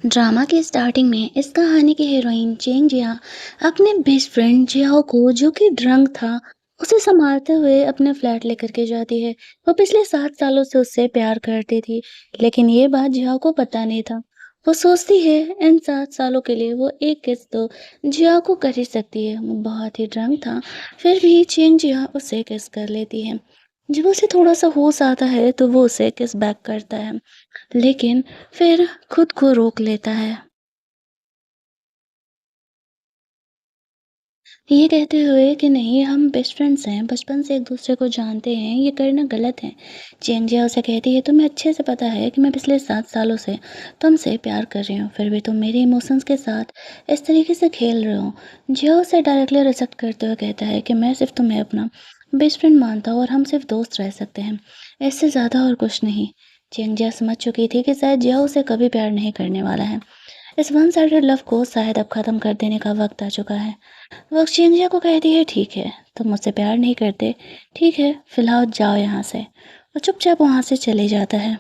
Drama की starting में इस कहानी की हीरोइन चेंग जिया अपने बेस्ट फ्रेंड जियाओ को, जो कि ड्रंक था, उसे संभालते हुए अपने फ्लैट लेकर के जाती है। वो पिछले 7 सालों से उससे प्यार करती थी, लेकिन ये बात जियाओ को पता नहीं था। वो सोचती है इन 7 सालों के लिए वो एक किस तो जियाओ को कर ही सकती है। वो बहुत ही ड्रंक था, फिर भी चेंग जिया उसे किस कर लेती है। जब उसे थोड़ा सा होश आता है तो वो उसे किस बैक करता है, लेकिन फिर खुद को रोक लेता है। ये कहते हुए कि नहीं, हम बेस्ट फ्रेंड्स हैं, बचपन से एक दूसरे को जानते हैं, ये करना गलत है। चेंजिया उसे कहती है, तुम्हें अच्छे से पता है कि मैं पिछले 7 सालों से तुमसे प्यार कर रही हूँ, फिर भी तुम मेरे इमोशंस के साथ इस तरीके से खेल रहे हो। जिया उसे डायरेक्टली रिजेक्ट करते हुए कहता है कि मैं सिर्फ तुम्हें अपना बेस्ट फ्रेंड मानता हूँ और हम सिर्फ दोस्त रह सकते हैं, इससे ज़्यादा और कुछ नहीं। चेंजिया समझ चुकी थी कि शायद जिया उसे कभी प्यार नहीं करने वाला है। इस वन साइडेड लव को शायद अब खत्म कर देने का वक्त आ चुका है। वो एक्सचेंजिया को कहती है, ठीक है, तुम मुझसे प्यार नहीं करते, ठीक है, फिलहाल जाओ यहाँ से। वो चुपचाप वहाँ से चले जाता है।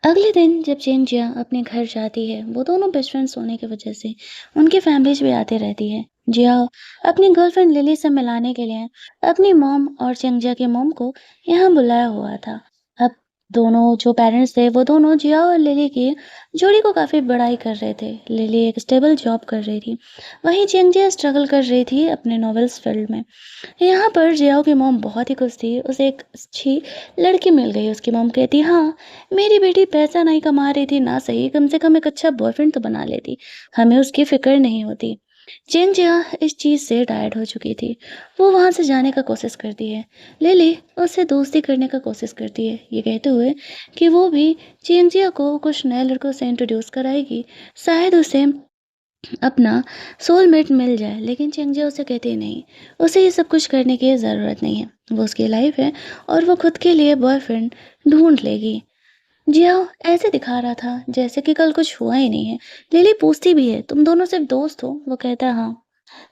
अगले दिन जब चेंजिया अपने घर जाती है, वो दोनों बेस्ट फ्रेंड्स होने की वजह से उनकी फैमिलीज भी आती रहती है। जिया अपनी गर्लफ्रेंड लिली से मिलाने के लिए अपनी मॉम और चेंजिया की मॉम को यहाँ बुलाया हुआ था। अब दोनों जो पेरेंट्स थे वो दोनों जिया और लिली की जोड़ी को काफ़ी बड़ाई कर रहे थे। लिली एक स्टेबल जॉब कर रही थी, वहीं चेंजिया स्ट्रगल कर रही थी अपने नॉवेल्स फील्ड में। यहाँ पर जियाओ की मॉम बहुत ही खुश थी, उसे एक अच्छी लड़की मिल गई। उसकी मॉम कहती, हाँ, मेरी बेटी पैसा नहीं कमा रही थी ना सही, कम से कम एक अच्छा बॉयफ्रेंड तो बना लेती, हमें उसकी फिक्र नहीं होती। चेन जिया इस चीज़ से टायर्ड हो चुकी थी। वो वहाँ से जाने का कोशिश करती है। लिली उससे दोस्ती करने का कोशिश करती है, ये कहते हुए कि वो भी चेन जिया को कुछ नए लड़कों से इंट्रोड्यूस कराएगी, शायद उसे अपना सोलमेट मिल जाए। लेकिन चेंगजिया उसे कहती है, नहीं, उसे ये सब कुछ करने की ज़रूरत नहीं है, वो उसकी लाइफ है और वो खुद के लिए बॉयफ्रेंड ढूंढ लेगी। जिया ऐसे दिखा रहा था जैसे कि कल कुछ हुआ ही नहीं है। लिली पूछती भी है, तुम दोनों सिर्फ दोस्त हो? वो कहता है, हाँ।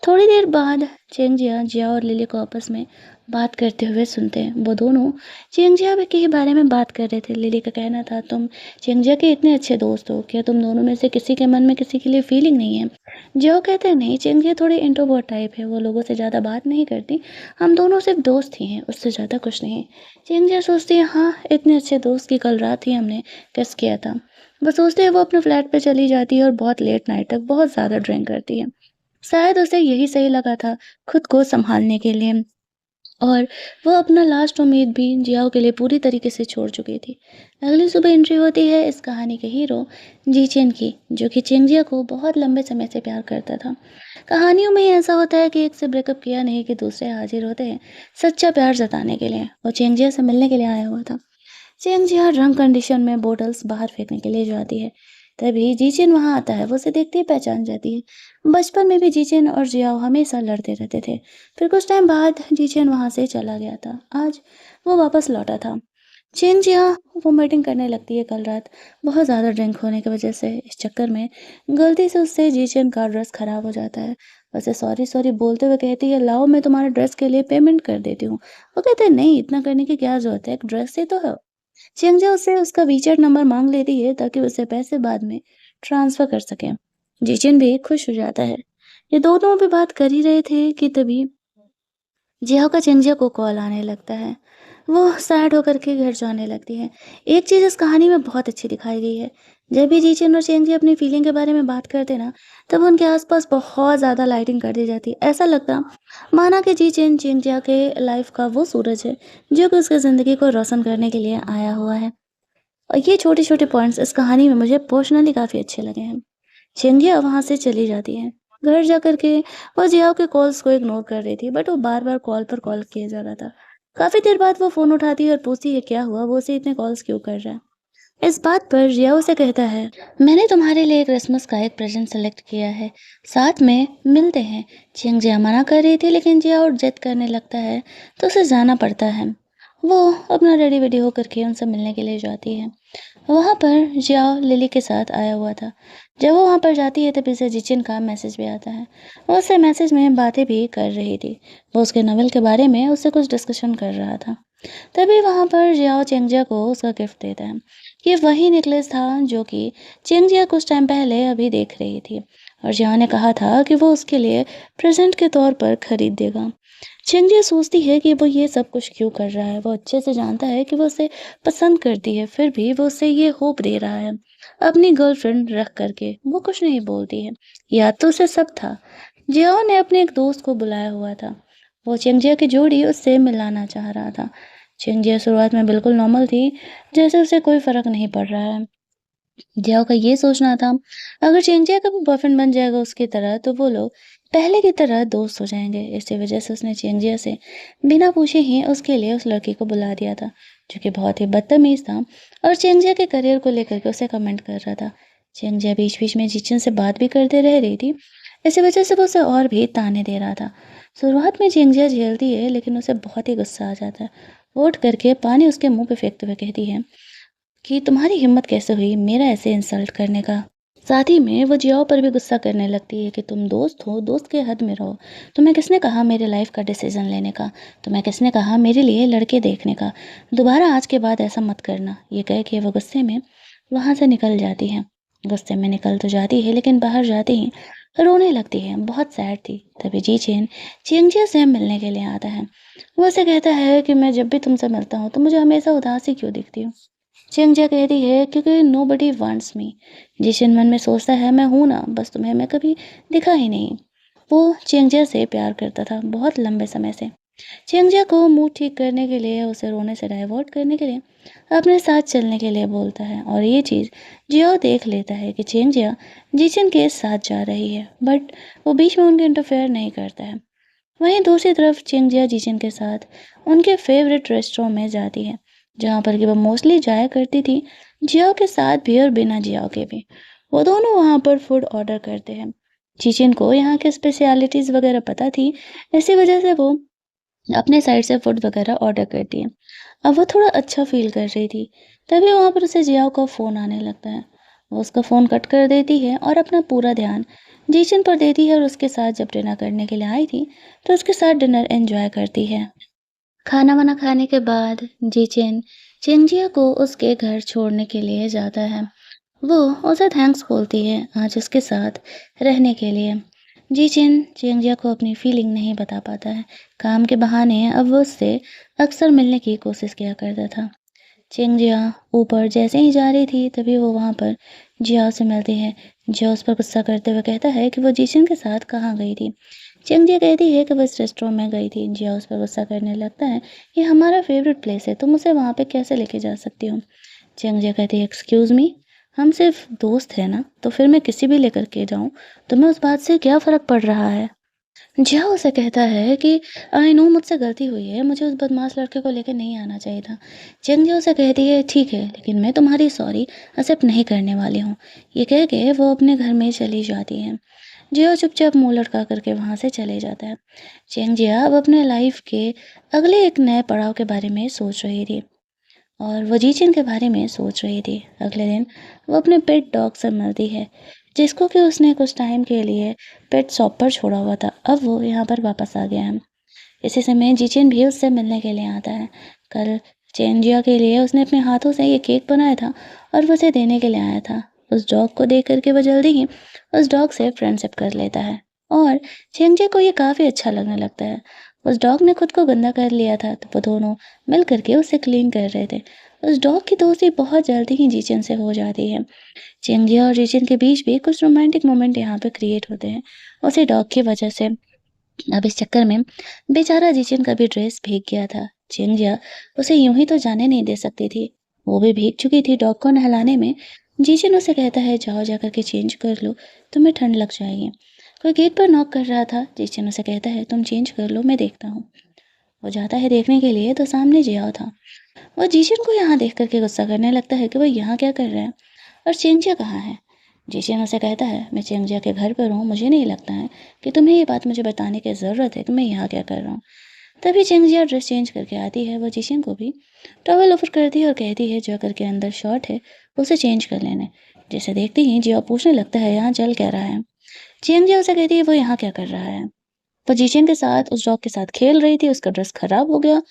थोड़ी देर बाद चेंगजिया जिया और लिली को आपस में बात करते हुए सुनते हैं। वो दोनों चेंगजिया के बारे में बात कर रहे थे। लिली का कहना था, तुम चेंगजिया के इतने अच्छे दोस्त हो, क्या तुम दोनों में से किसी के मन में किसी के लिए फीलिंग नहीं है? जिया कहते हैं, नहीं, चेंगजिया थोड़ी इंट्रोवर्ट टाइप है, वो लोगों से ज़्यादा बात नहीं करती, हम दोनों सिर्फ दोस्त ही हैं, उससे ज़्यादा कुछ नहीं। चेंगजिया सोचती है, हाँ, इतने अच्छे दोस्त की कल रात ही हमने किस किया था। वो सोचते हैं, वो अपने फ्लैट पे चली जाती है और बहुत लेट नाइट तक बहुत ज़्यादा ड्रिंक करती है। शायद उसे यही सही लगा था खुद को सँभालने के लिए, और वो अपना लास्ट उम्मीद भी जियाओ के लिए पूरी तरीके से छोड़ चुकी थी। अगली सुबह एंट्री होती है इस कहानी के हीरो जीचेन की, जो कि चेंगजिया को बहुत लंबे समय से प्यार करता था। कहानियों में ही ऐसा होता है कि एक से ब्रेकअप किया नहीं कि दूसरे हाजिर होते हैं सच्चा प्यार जताने के लिए। वो चेंगजिया से मिलने के लिए आया हुआ था। चेंगजिया ड्रंक कंडीशन में बोतल्स बाहर फेंकने के लिए जाती है। तभी जीचिन वहां आता है, वो उसे देखते ही पहचान जाती है। बचपन में भी जीचिन और जियाओ हमेशा लड़ते रहते थे। फिर कुछ टाइम बाद जीचिन वहां से चला गया था, आज वो वापस लौटा था। चेंजिया वोमिटिंग करने लगती है कल रात, बहुत ज़्यादा ड्रिंक होने की वजह से। इस चक्कर में गलती से उससे जीचिन का ड्रेस खराब हो जाता है। वैसे सॉरी सॉरी बोलते हुए कहती है, लाओ, मैं तुम्हारे ड्रेस के लिए पेमेंट कर देती हूँ। वो कहते हैं, नहीं, इतना करने की क्या जरूरत है, एक ड्रेस से तो है। चिंगजा उससे उसका वीचैट नंबर मांग लेती है ताकि उसे पैसे बाद में ट्रांसफर कर सके। जिचिन भी खुश हो जाता है। ये दोनों भी बात कर ही रहे थे कि तभी जिया का चिंगजा को कॉल आने लगता है। वो सैड होकर के घर जाने लगती है। एक चीज़ इस कहानी में बहुत अच्छी दिखाई गई है, जब भी जीचिन और चेंजी अपनी फीलिंग के बारे में बात करते ना, तब उनके आसपास बहुत ज़्यादा लाइटिंग कर दी जाती। ऐसा लगता माना कि जीचिन चिंजिया के लाइफ का वो सूरज है जो कि उसकी ज़िंदगी को रोशन करने के लिए आया हुआ है। और ये छोटे-छोटे पॉइंट्स इस कहानी में मुझे पर्सनली काफ़ी अच्छे लगे हैं। छिंजिया वहाँ से चली जाती है। घर जाकर के वो जियाओ के कॉल्स को इग्नोर कर रही थी, बट वो बार-बार कॉल पर कॉल किया जा रहा था। काफ़ी देर बाद वो फ़ोन उठाती है और पूछती है, क्या हुआ, वो उसे इतने कॉल्स क्यों कर रहा है? इस बात पर जियाओ उसे कहता है, मैंने तुम्हारे लिए क्रिसमस का एक प्रेजेंट सेलेक्ट किया है, साथ में मिलते हैं। छिंजिया मना कर रही थी, लेकिन जियाओ जिद करने लगता है तो उसे जाना पड़ता है। वो अपना रेडी-वेडी होकर के उनसे मिलने के लिए जाती है। वहाँ पर जियाओ लिली के साथ आया हुआ था। जब वो वहाँ पर जाती है तभी उसे जिचिन का मैसेज भी आता है। वो उससे मैसेज में बातें भी कर रही थी। वो उसके नॉवेल के बारे में उससे कुछ डिस्कशन कर रहा था। तभी वहाँ पर जियाओ चेंगजिया को उसका गिफ्ट देता है। ये वही नेकलेस था जो कि चेंगजिया कुछ टाइम पहले अभी देख रही थी और जियाओ ने कहा था कि वो उसके लिए प्रेजेंट के तौर पर खरीद देगा। चेंगजिया सोचती है कि वो ये सब कुछ क्यों कर रहा है। वो अच्छे से जानता है कि वो उसे पसंद करती है, फिर भी वो उसे ये होप दे रहा है। अपनी गर्लफ्रेंड रख करके वो कुछ नहीं बोलती है। याद तो उसे सब था। जियाओ ने अपने एक दोस्त को बुलाया हुआ था। वो चेंगजिया की जोड़ी उससे मिलाना चाह रहा था। चेंजिया शुरुआत में बिल्कुल नॉर्मल थी, जैसे उसे कोई फ़र्क नहीं पड़ रहा है। जियाओ का ये सोचना था, अगर चेंजिया का भी बॉयफ्रेंड बन जाएगा उसकी तरह, तो वो लोग पहले की तरह दोस्त हो जाएँगे। इसी वजह से उसने चेंजिया से बिना पूछे ही उसके लिए उस लड़की को बुला दिया था, जो कि बहुत ही बदतमीज़ था और चेंजिया के करियर को लेकर के उसे कमेंट कर रहा था। चेंजिया बीच-बीच में जिचिन से बात भी करते रह रही थी, इसी वजह से वो उसे और भी ताने दे रहा था। शुरुआत में चेंजिया झेलती है, लेकिन उसे बहुत ही गुस्सा आ जाता है। वो उठ करके पानी उसके मुँह पे फेंकते हुए कहती है कि तुम्हारी हिम्मत कैसे हुई मेरा ऐसे इंसल्ट करने का। साथ ही में वो जियाओ पर भी गुस्सा करने लगती है कि तुम दोस्त हो, दोस्त के हद में रहो। तुम्हें किसने कहा मेरे लाइफ का डिसीजन लेने का? तुम्हें किसने कहा मेरे लिए लड़के देखने का? दोबारा आज के बाद ऐसा मत करना। ये कह के वो गुस्से में वहाँ से निकल जाती है। गुस्से में निकल तो जाती है, लेकिन बाहर जाते ही रोने लगती है। बहुत सैड थी। तभी जी चेन चिंगजिया से मिलने के लिए आता है। वो उसे कहता है कि मैं जब भी तुमसे मिलता हूँ तो मुझे हमेशा उदास ही क्यों दिखती हूँ? चिंगजिया कहती है क्योंकि नोबडी वांट्स मी। जिशन मन में सोचता है मैं हूँ ना, बस तुम्हें मैं कभी दिखा ही नहीं। वो चिंगजिया से प्यार करता था बहुत लंबे समय से। चिंगजिया को मूड ठीक करने के लिए, उसे रोने से डाइवर्ट करने के लिए अपने साथ चलने के लिए बोलता है और ये चीज़ जियो देख लेता है कि चिंगजिया जिशन के साथ जा रही है, बट वो बीच में उनके इंटरफेयर नहीं करता है। वहीं दूसरी तरफ चिंगजिया जिचिन के साथ उनके फेवरेट रेस्टोरेंट में जाती है, जहाँ पर कि वो मोस्टली जाया करती थी, जियाओ के साथ भी और बिना जियाओ के भी। वो दोनों वहाँ पर फूड ऑर्डर करते हैं। जिचिन को यहाँ के स्पेशलिटीज़ वगैरह पता थी, इसी वजह से वो अपने साइड से फूड वगैरह ऑर्डर करती है। अब वो थोड़ा अच्छा फ़ील कर रही थी, तभी वहाँ पर उसे जियाओ का फ़ोन आने लगता है। वो उसका फ़ोन कट कर देती है और अपना पूरा ध्यान जीशन पर देती है और उसके साथ जब डिनर करने के लिए आई थी, तो उसके साथ डिनर एन्जॉय करती है। खाना-वाना खाने के बाद जीचिन चिंजिया को उसके घर छोड़ने के लिए जाता है। वो उसे थैंक्स बोलती है आज उसके साथ रहने के लिए। जीचिन चिंजिया को अपनी फीलिंग नहीं बता पाता है। काम के बहाने अब वो उससे अक्सर मिलने की कोशिश किया करता था। चिंगजिया ऊपर जैसे ही जा रही थी, तभी वो वहाँ पर जियाओ से मिलती है। जियाओ उस पर गुस्सा करते हुए कहता है कि वो जीशन के साथ कहाँ गई थी। चिंगजिया कहती है कि वो इस रेस्टोरेंट में गई थी। जियाओ उस पर गुस्सा करने लगता है, ये हमारा फेवरेट प्लेस है, तुम उसे वहाँ पे कैसे लेके जा सकती हो? चिंगजिया कहती है एक्सक्यूज़ मी, हम सिर्फ दोस्त हैं ना, तो फिर मैं किसी भी लेकर के जाऊँ, तुम्हें उस बात से क्या फ़र्क पड़ रहा है? जिया उसे कहता है कि आई नो मुझसे गलती हुई है, मुझे उस बदमाश लड़के को लेके नहीं आना चाहिए था। जिंग उसे कहती है ठीक है, लेकिन मैं तुम्हारी सॉरी एक्सेप्ट नहीं करने वाली हूँ। ये कह के वो अपने घर में चली जाती है। जियो चुपचाप मुंह लटका करके वहाँ से चले जाता है। चेंग जिया अब अपने लाइफ के अगले एक नए पड़ाव के बारे में सोच रही थी और वो जीचिन के बारे में सोच रही थी। अगले दिन वो अपने पेट डॉग से मिलती है, जिसको कि उसने कुछ टाइम के लिए पेट शॉप पर छोड़ा हुआ था। अब वो यहाँ पर वापस आ गया है। इसी समय जीचिन भी उससे मिलने के लिए आता है। कल चेंजिया के लिए उसने अपने हाथों से ये केक बनाया था और वो उसे देने के लिए आया था। उस डॉग को देख करके वो जल्दी ही उस डॉग से फ्रेंडशिप कर लेता है और चेंजिया को ये काफ़ी अच्छा लगने लगता है। उस डॉग ने खुद को गंदा कर लिया था, तो वो दोनों मिल करके उसे क्लीन कर रहे थे। उस डॉग की दोस्ती बहुत जल्दी ही जीचिन से हो जाती है। चिंजिया और जीचिन के बीच भी कुछ रोमांटिक मोमेंट यहाँ पे क्रिएट होते हैं, उसी डॉग की वजह से। अब इस चक्कर में बेचारा जिचिन का भी ड्रेस भीग गया था। चिंजिया उसे यूं ही तो जाने नहीं दे सकती थी। वो भी भीग चुकी थी डॉग को नहलाने में। जिचिन उसे कहता है जाओ जा करके चेंज कर लो, तुम्हें ठंड लग जाएगी। कोई गेट पर नॉक कर रहा था। जिचिन उसे कहता है तुम चेंज कर लो, मैं देखता हूँ। वो जाता है देखने के लिए, तो सामने जियाओ था। वो जीशन को यहाँ देख करके गुस्सा करने लगता है कि वो यहाँ क्या कर रहा है और चेंजिया कहाँ है। जीशन उसे कहता है मैं चेंजिया के घर पर हूँ, मुझे नहीं लगता है कि तुम्हें ये बात मुझे बताने की ज़रूरत है कि मैं यहाँ क्या कर रहा हूँ। तभी चेंजिया ड्रेस चेंज करके आती है। वो जीशन को भी टॉवल ऑफर करती है और कहती है जो करके अंदर शर्ट है उसे चेंज कर लेने। जिसे देखते ही जिया पूछने लगता है यहाँ चल क्या रहा है। चेंजिया उसे कहती है वो यहाँ क्या कर रहा है। वो जीशिन के साथ उस डॉग के साथ खेल रही थी, उसका ड्रेस खराब हो गया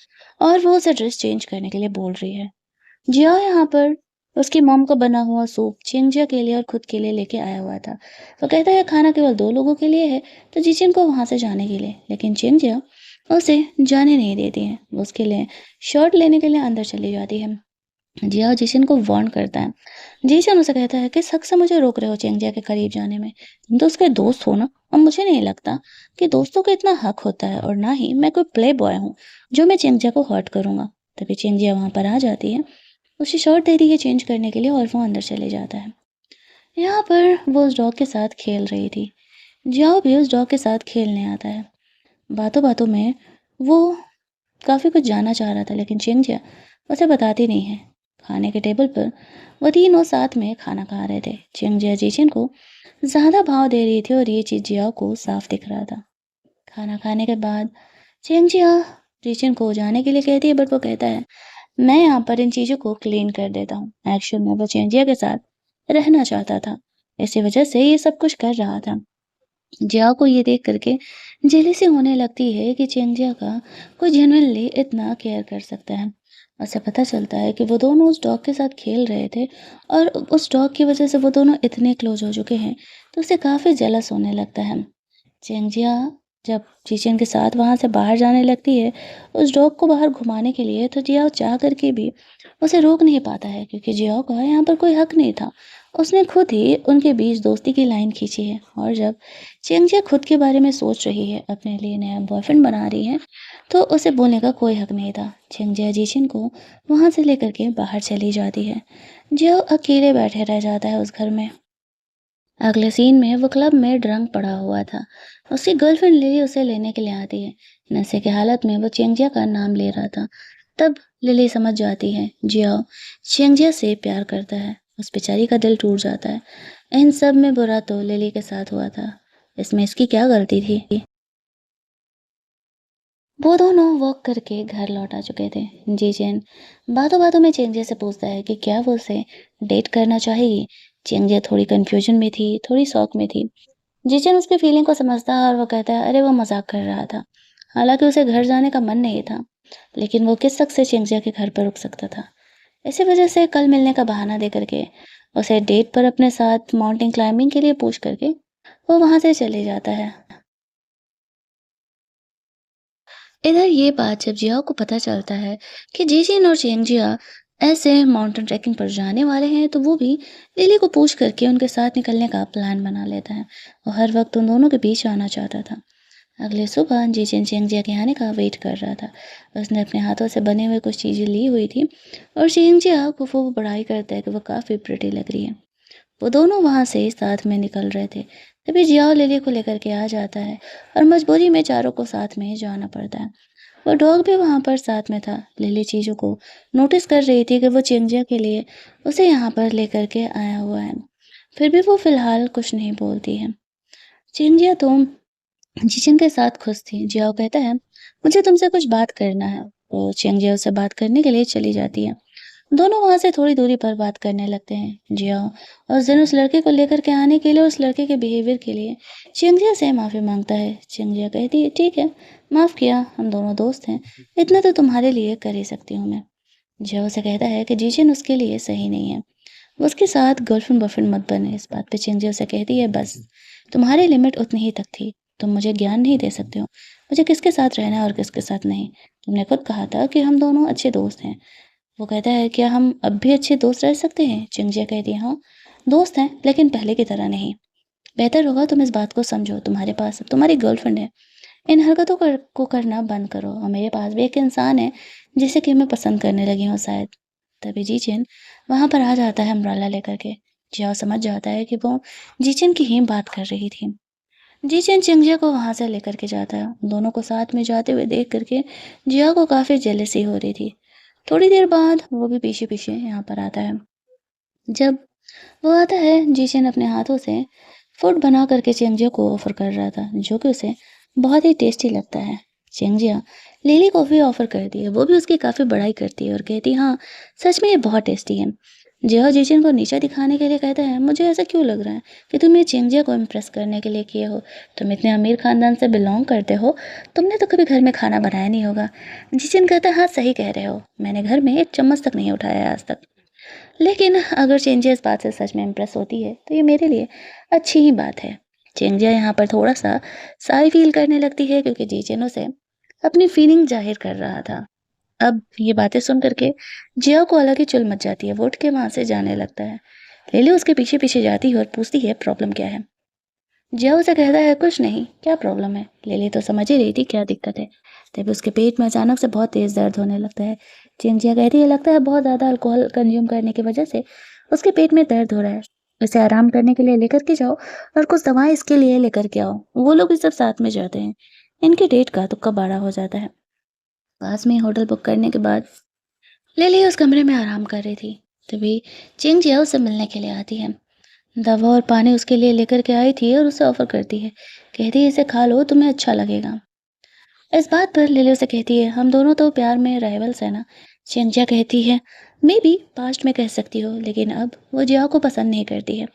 और वो उसे ड्रेस चेंज करने के लिए बोल रही है। जिया यहाँ पर उसकी मॉम का बना हुआ सूप चिंजिया के लिए और खुद के लिए लेके आया हुआ था। वो कहता है खाना केवल 2 लोगों के लिए है, तो जीचिन को वहाँ से जाने के लिए, लेकिन चिंजिया उसे जाने नहीं देती है। वो उसके लिए शर्ट लेने के लिए अंदर चली जाती है। जिया जिशिन को वार्न करता है। जीशन उसे कहता है, किस हक से मुझे रोक रहे हो चिंजिया के करीब जाने में? तुम तो उसके दोस्त हो ना, और मुझे नहीं लगता कि दोस्तों को इतना हक होता है, और ना ही मैं कोई प्ले बॉय हूँ जो मैं चिंजिया को हर्ट करूंगा। तभी चिंजिया वहां पर आ जाती है, उसे शर्ट दे दी है चेंज करने के लिए और वो अंदर चले जाता है। यहाँ पर वो उस डॉग के साथ खेल रही थी। जियाओ भी उस डॉग के साथ खेलने आता है। बातों बातों में वो काफ़ी कुछ जानना चाह रहा था, लेकिन चिंजिया उसे बताती नहीं है। खाने के टेबल पर वो तीनों साथ में खाना खा रहे थे। चिंजिया जीचिन को ज़्यादा भाव दे रही थी और ये चीज़ जियाओ को साफ दिख रहा था। खाना खाने के बाद चिंजिया जीचिन को जाने के लिए कहती है, बट वो कहता है, मैं यहाँ पर इन चीज़ों को क्लीन कर देता हूँ। एक्चुअल में वो चेंजिया के साथ रहना चाहता था, इसी वजह से ये सब कुछ कर रहा था। जिया को ये देख करके जेलसी होने लगती है कि चेंजिया का कोई जेन्युइनली इतना केयर कर सकता है। उसे पता चलता है कि वो दोनों उस डॉग के साथ खेल रहे थे और उस डॉग की वजह से वो दोनों इतने क्लोज हो चुके हैं, तो उसे काफ़ी जेलस होने लगता है। चेंजिया जब चीचन के साथ वहाँ से बाहर जाने लगती है, उस डॉग को बाहर घुमाने के लिए, तो जियाओ चाह करके भी उसे रोक नहीं पाता है, क्योंकि जियाओ का यहाँ पर कोई हक नहीं था। उसने खुद ही उनके बीच दोस्ती की लाइन खींची है, और जब चेंजिया खुद के बारे में सोच रही है, अपने लिए नया बॉयफ्रेंड बना रही है, तो उसे बोलने का कोई हक नहीं था। चेंजिया जीचिन को वहाँ से लेकर के बाहर चली जाती है। जियाओ अकेले बैठे रह जाता है उस घर में। अगले सीन में वो क्लब में ड्रंक पड़ा हुआ था। उसकी गर्लफ्रेंड लिली उसे लेने के लिए आती है। नशे की हालत में वो चेंजिया का नाम ले रहा था। तब लिली समझ जाती है जियाओ चेंजिया से प्यार करता है। उस बेचारी का दिल टूट जाता है। इन सब में बुरा तो लिली के साथ हुआ था, इसमें इसकी क्या गलती थी? वो दोनों वॉक करके घर लौट आ चुके थे। जीजेन बातों बातों में चेंजिया से पूछता है कि क्या वो उसे डेट करना चाहेगी। चेंजिया थोड़ी कंफ्यूजन में थी, थोड़ी शौक में थी। जिचन उसकी फीलिंग को समझता है और वो कहता है, अरे वो मजाक कर रहा था। हालांकि उसे घर जाने का मन नहीं था, लेकिन वो किस शक से चिंजिया के घर पर रुक सकता था। इसी वजह से कल मिलने का बहाना दे करके उसे डेट पर अपने साथ माउंटेन क्लाइंबिंग के लिए पूछ करके वो वहां से चले जाता है। इधर ये बात जब जियाओ को पता चलता है कि जीजिन और चेंजिया ऐसे माउंटेन ट्रैकिंग पर जाने वाले हैं, तो वो भी लिली को पूछ करके उनके साथ निकलने का प्लान बना लेता है। वो हर वक्त उन दोनों के बीच आना चाहता था। अगले सुबह जीजिन चेंजिया के आने का वेट कर रहा था। उसने अपने हाथों से बने हुए कुछ चीज़ें ली हुई थी, और चेंजिया को वो बड़ाई करता है कि वो काफ़ी प्रिटी लग रही है। वो दोनों वहाँ से साथ में निकल रहे थे। तभी जियाओ लिली को लेकर के आ जाता है, और मजबूरी में चारों को साथ में जाना पड़ता है। वो डॉग भी वहाँ पर साथ में था। लिली चीज़ों को नोटिस कर रही थी कि वो चिंजिया के लिए उसे यहाँ पर लेकर के आया हुआ है। फिर भी वो फिलहाल कुछ नहीं बोलती है। चिंजिया तो जिचिन के साथ खुश थी। जियाओ कहता है, मुझे तुमसे कुछ बात करना है। तो चिंजिया उससे बात करने के लिए चली जाती है। दोनों वहाँ से थोड़ी दूरी पर बात करने लगते हैं। जियाओ उस दिन उस लड़के को लेकर के आने के लिए, उस लड़के के बिहेवियर के लिए चिंजिया से माफ़ी मांगता है। चिंजिया कहती है, ठीक है, माफ़ किया, हम दोनों दोस्त हैं, इतना तो तुम्हारे लिए कर ही सकती हूँ मैं। जियाओ से कहता है कि जिचिन उसके लिए सही नहीं है, वो उसके साथ गर्लफ्रेंड बॉयफ्रेंड मत बने। इस बात पे चिंजिया से कहती है, बस तुम्हारी लिमिट उतनी ही तक थी, तुम मुझे ज्ञान नहीं दे सकते हो मुझे किसके साथ रहना है और किसके साथ नहीं। तुमने खुद कहा था कि हम दोनों अच्छे दोस्त हैं। वो कहता है, क्या हम अब भी अच्छे दोस्त रह सकते हैं? चिंजिया कहती है, हाँ, दोस्त हैं, लेकिन पहले की तरह नहीं। बेहतर होगा तुम इस बात को समझो, तुम्हारे पास अब तुम्हारी गर्लफ्रेंड है। इन हरकतों को करना बंद करो, और मेरे पास भी एक इंसान है जिसे कि मैं पसंद करने लगी हूँ शायद। तभी जीचिन वहाँ पर आ जाता है अम्ब्रेला लेकर के। जियाओ समझ जाता है कि वो जीचिन की ही बात कर रही थी। जीचिन चिंजिया को वहाँ से लेकर के जाता है। दोनों को साथ में जाते हुए देख करके जिया को काफ़ी जेलसी हो रही थी। थोड़ी देर बाद वो भी पीछे पीछे यहाँ पर आता है। जब वो आता है, जीशन अपने हाथों से फूड बना करके चेंजिया को ऑफर कर रहा था, जो कि उसे बहुत ही टेस्टी लगता है। चेंजिया लिली कॉफ़ी ऑफर करती है। वो भी उसकी काफ़ी बड़ाई करती है और कहती है, हाँ, सच में ये बहुत टेस्टी है। जियाओ जीचिन को नीचा दिखाने के लिए कहता है, मुझे ऐसा क्यों लग रहा है कि तुम ये चिंजिया को इम्प्रेस करने के लिए किए हो। तुम इतने अमीर खानदान से बिलोंग करते हो, तुमने तो कभी घर में खाना बनाया नहीं होगा। जीचिन कहता है, हाँ सही कह रहे हो, मैंने घर में एक चम्मच तक नहीं उठाया है आज तक। लेकिन अगर चिंजिया इस बात से सच में इम्प्रेस होती है तो ये मेरे लिए अच्छी ही बात है। चिंजिया यहाँ पर थोड़ा सा साई फील करने लगती है क्योंकि जीचिन उसे अपनी फीलिंग जाहिर कर रहा था। अब ये बातें सुन करके जिया को अलग ही चुल मच जाती है। वो उठ के वहां से जाने लगता है। लिली उसके पीछे पीछे जाती है और पूछती है, प्रॉब्लम क्या है। जिया उसे कहता है, कुछ नहीं, क्या प्रॉब्लम है। लिली तो समझ ही रही थी क्या दिक्कत है। तभी उसके पेट में अचानक से बहुत तेज दर्द होने लगता है। चिंजिया कहती है, लगता है बहुत ज्यादा अल्कोहल कंज्यूम करने की वजह से उसके पेट में दर्द हो रहा है। इसे आराम करने के लिए लेकर के जाओ और कुछ दवाएं इसके लिए लेकर के आओ। वो लोग भी सब साथ में जाते हैं। इनके डेट का तुक्का बड़ा हो जाता है। पास में होटल बुक करने के बाद लिली उस कमरे में आराम कर रही थी। तभी चिंग जिया उससे मिलने के लिए आती है। दवा और पानी उसके लिए लेकर के आई थी और उसे ऑफर करती है। कहती है, इसे खा लो, तुम्हें अच्छा लगेगा। इस बात पर लिली उसे कहती है, हम दोनों तो प्यार में राइवल्स है ना। चिंग जिया कहती है, मे बी पास्ट में कह सकती हो, लेकिन अब वो जिया को पसंद नहीं करती है।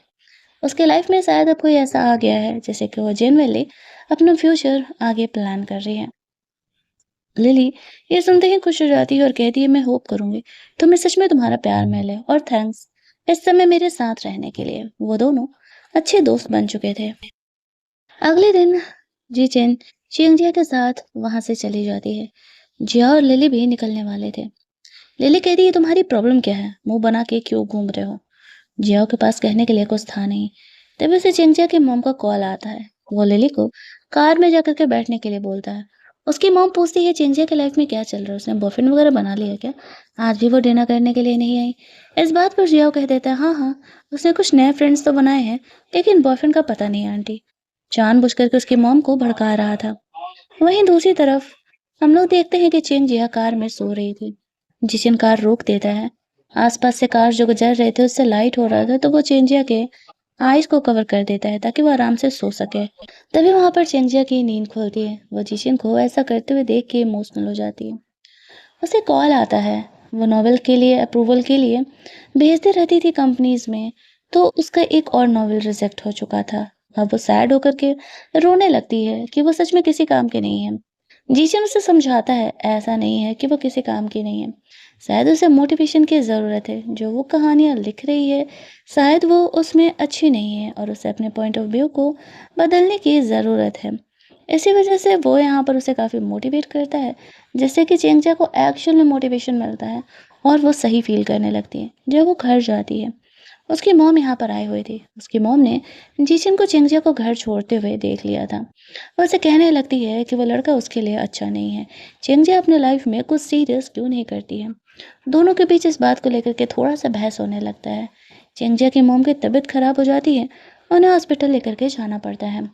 उसके लाइफ में शायद अब कोई ऐसा आ गया है जैसे कि वो जेनुइनली अपना फ्यूचर आगे प्लान कर रही है। लिली ये सुनते ही खुश हो जाती है और कहती है, मैं होप करूंगी तुम्हें सच में तुम्हारा प्यार मिले और थैंक्स इस समय मेरे साथ रहने के लिए। वो दोनों अच्छे दोस्त बन चुके थे। अगले दिन जीचेन चिंगजिया के साथ वहां से चली जाती है। जिया और लिली भी निकलने वाले थे। लिली कहती है, तुम्हारी प्रॉब्लम क्या है, मुंह बना के क्यों घूम रहे हो। जिया के पास कहने के लिए कुछ था नहीं। तभी उसे चिंगजिया के मॉम का कॉल आता है। वो लिली को कार में जाकर के बैठने के लिए बोलता है। उसकी मॉम पूछती है, चिंगजिया के लाइफ में क्या चल रहा है, उसने बॉयफ्रेंड वगैरह बना लिया क्या, आज भी वो डिनर करने के लिए नहीं आई। इस बात पर जिया कह देता है, हाँ हाँ, उसने कुछ नए फ्रेंड्स तो बनाए हैं, लेकिन बॉयफ्रेंड का पता नहीं है आंटी। जानबूझ करके उसकी मॉम को भड़का रहा था। वहीं दूसरी तरफ हम लोग देखते हैं कि चिंगजिया कार में सो रही थी। जिशिन कार रोक देता है। आसपास से कार जो गुजर रहे थे उससे लाइट हो रहा था, तो वो चिंजिया के आईज को कवर कर देता है ताकि वो आराम से सो सके। तभी वहां पर चिंजिया की नींद खुलती है। वो जिशिन को ऐसा करते हुए देख के इमोशनल हो जाती है। उसे कॉल आता है। वो नॉवेल के लिए अप्रूवल के लिए भेजते रहती थी कंपनीज में, तो उसका एक और नॉवेल रिजेक्ट हो चुका था। अब वो सैड होकर के रोने लगती है कि वो सच में किसी काम के नहीं है। जीशन उसे समझाता है, ऐसा नहीं है कि वो किसी काम की नहीं है, शायद उसे मोटिवेशन की ज़रूरत है। जो वो कहानियाँ लिख रही है शायद वो उसमें अच्छी नहीं है और उसे अपने पॉइंट ऑफ व्यू को बदलने की ज़रूरत है। इसी वजह से वो यहाँ पर उसे काफ़ी मोटिवेट करता है, जिससे कि चेंगचा को एक्चुअल में मोटिवेशन मिलता है और वो सही फील करने लगती है। जब वो घर जाती है, उसकी मॉम यहाँ पर आई हुई थी। उसकी मॉम ने जीशन को चेंगजिया को घर छोड़ते हुए देख लिया था। वो उसे कहने लगती है कि वो लड़का उसके लिए अच्छा नहीं है। चेंगजिया अपने लाइफ में कुछ सीरियस क्यों नहीं करती है। दोनों के बीच इस बात को लेकर के थोड़ा सा बहस होने लगता है। चेंगजिया की मॉम की तबीयत खराब हो जाती है। उन्हें हॉस्पिटल लेकर के जाना पड़ता है।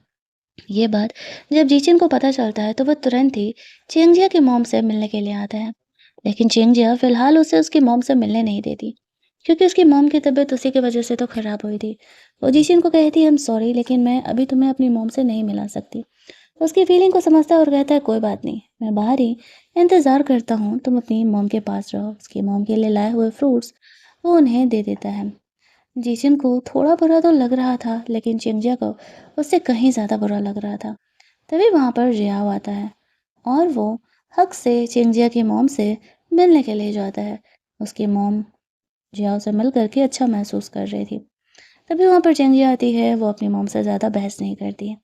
ये बात जब जीचिन को पता चलता है तो वह तुरंत ही चेंगजिया की मॉम से मिलने के लिए आता है। लेकिन चेंगजिया फिलहाल उसे उसकी मॉम से मिलने नहीं देती, क्योंकि उसकी मॉम की तबीयत उसी की वजह से तो खराब हुई थी। वो जीशिन को कहती है, हम सॉरी, लेकिन मैं अभी तुम्हें अपनी मॉम से नहीं मिला सकती। उसकी फीलिंग को समझता है और कहता है, कोई बात नहीं, मैं बाहर ही इंतज़ार करता हूँ, तुम अपनी मॉम के पास रहो। उसकी मॉम के लिए लाए हुए फ्रूट्स वो उन्हें दे देता है। जीशिन को थोड़ा बुरा तो लग रहा था, लेकिन चिंजिया को उससे कहीं ज़्यादा बुरा लग रहा था। तभी वहाँ पर जियाओ आता है और वो हक से चिंजिया की मॉम से मिलने के लिए जाता है। उसकी मॉम जियाओ से मिल करके अच्छा महसूस कर रही थी। तभी वहाँ पर चिंजिया आती है। वो अपनी मॉम से ज़्यादा बहस नहीं करती है।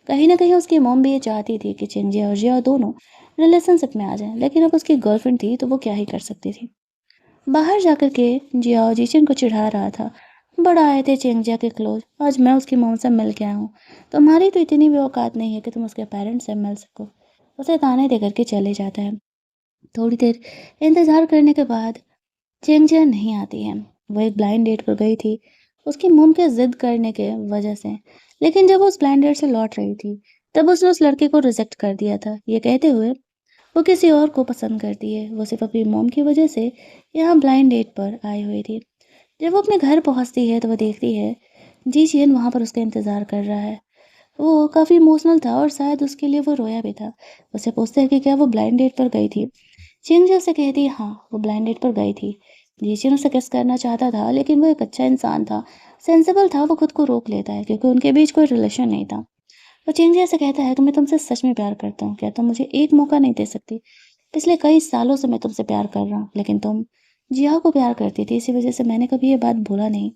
कहीं ना कहीं उसकी मॉम भी ये चाहती थी कि चिंजिया और जिया दोनों रिलेशनशिप में आ जाएं, लेकिन अब उसकी गर्लफ्रेंड थी तो वो क्या ही कर सकती थी। बाहर जाकर के जियाओ जीचिन को चिढ़ा रहा था, बड़ा आए थे चिंजिया के क्लोज, आज मैं उसकी मॉम से मिल के आया हूँ, तुम्हारी तो इतनी भी औकात नहीं है कि तुम उसके पेरेंट्स से मिल सको। उसे ताने दे करके चले जाता है। थोड़ी देर इंतजार करने के बाद चिंजिया नहीं आती है। वो एक ब्लाइंड डेट पर गई थी उसकी मॉम के जिद करने के वजह से। लेकिन जब वो उस ब्लाइंड डेट से लौट रही थी तब उसने उस लड़के को रिजेक्ट कर दिया था, ये कहते हुए वो किसी और को पसंद करती है। वो सिर्फ अपनी मॉम की वजह से यहाँ ब्लाइंड डेट पर आई हुई थी। जब वो अपने घर पहुंचती है तो वो देखती है जी चियन वहाँ पर उसका इंतजार कर रहा है। वो काफ़ी इमोशनल था और शायद उसके लिए वो रोया भी था। उससे पूछते हैं कि क्या वो ब्लाइंड डेट पर गई थी। चिंग जो से कहती है, हाँ वो ब्लाइंड डेट पर गई थी, जीशिन उसे किस करना चाहता था, लेकिन वो एक अच्छा इंसान था, सेंसिबल था, वो खुद को रोक लेता है क्योंकि उनके बीच कोई रिलेशन नहीं था। वो चेंजिया से कहता है कि मैं तुमसे सच में प्यार करता हूँ, क्या तुम मुझे एक मौका नहीं दे सकती? पिछले कई सालों से मैं तुमसे प्यार कर रहा हूँ, लेकिन तुम जिया को प्यार करती थी, इसी वजह से मैंने कभी ये बात भूला नहीं।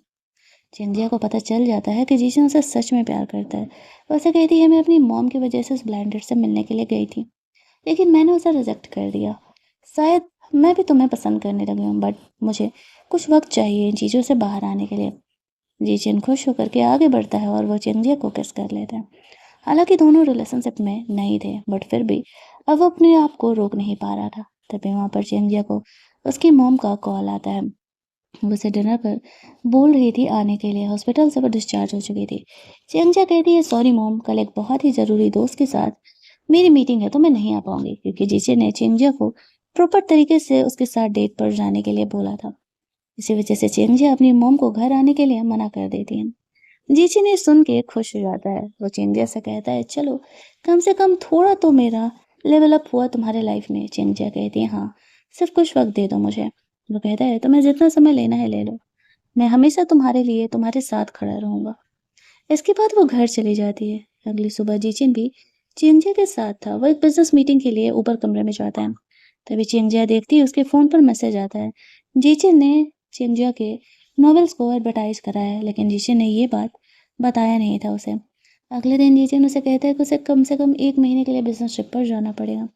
चिंजिया को पता चल जाता है कि जीशन उसे सच में प्यार करता है। वो उसे कहती है मैं अपनी मॉम की वजह से उस ब्लाइंडर से मिलने के लिए गई थी, लेकिन मैंने उसे रिजेक्ट कर दिया। शायद मैं भी तुम्हें पसंद करने लगी हूँ, बट मुझे कुछ वक्त चाहिए इन चीज़ों से बाहर आने के लिए। जीचिन खुश होकर के आगे बढ़ता है और वो चिंजिया को किस कर लेता है। हालांकि दोनों रिलेशनशिप में नहीं थे, बट फिर भी अब वो अपने आप को रोक नहीं पा रहा था। तभी वहाँ पर चिंजिया को उसकी मॉम का कॉल आता है। वो उसे डिनर पर बोल रही थी आने के लिए, हॉस्पिटल से वो डिस्चार्ज हो चुकी थी। चिंजिया कहती है सॉरी मॉम, कल एक बहुत ही ज़रूरी दोस्त के साथ मेरी मीटिंग है तो मैं नहीं आ पाऊंगी, क्योंकि जीचे ने चिंजिया को प्रॉपर तरीके से उसके साथ डेट पर जाने के लिए बोला था। इसी वजह से चिंजिया अपनी मॉम को घर आने के लिए मना कर देती है। जीची ने सुन के खुश हो जाता है। वो चिंजिया से कहता है चलो, कम से कम थोड़ा तो मेरा लेवल अप हुआ तुम्हारे लाइफ में। चिंजिया कहती है हाँ, सिर्फ कुछ वक्त दे दो मुझे। वो कहता है तुम्हें जितना समय लेना है ले लो, मैं हमेशा तुम्हारे लिए तुम्हारे साथ खड़ा रहूंगा। इसके बाद वो घर चली जाती है। अगली सुबह जीचिन भी चिंजिया के साथ था। वो एक बिजनेस मीटिंग के लिए ऊपर कमरे में जाता है। तभी चिंजिया देखती है उसके फोन पर मैसेज आता है। जीचिन ने चिंजिया के नॉवेल्स को एडवर्टाइज करा है, लेकिन जीचिन ने ये बात बताया नहीं था उसे। अगले दिन जीचिन उसे कहता है कि उसे कम से कम 1 महीने के लिए बिजनेस ट्रिप पर जाना पड़ेगा।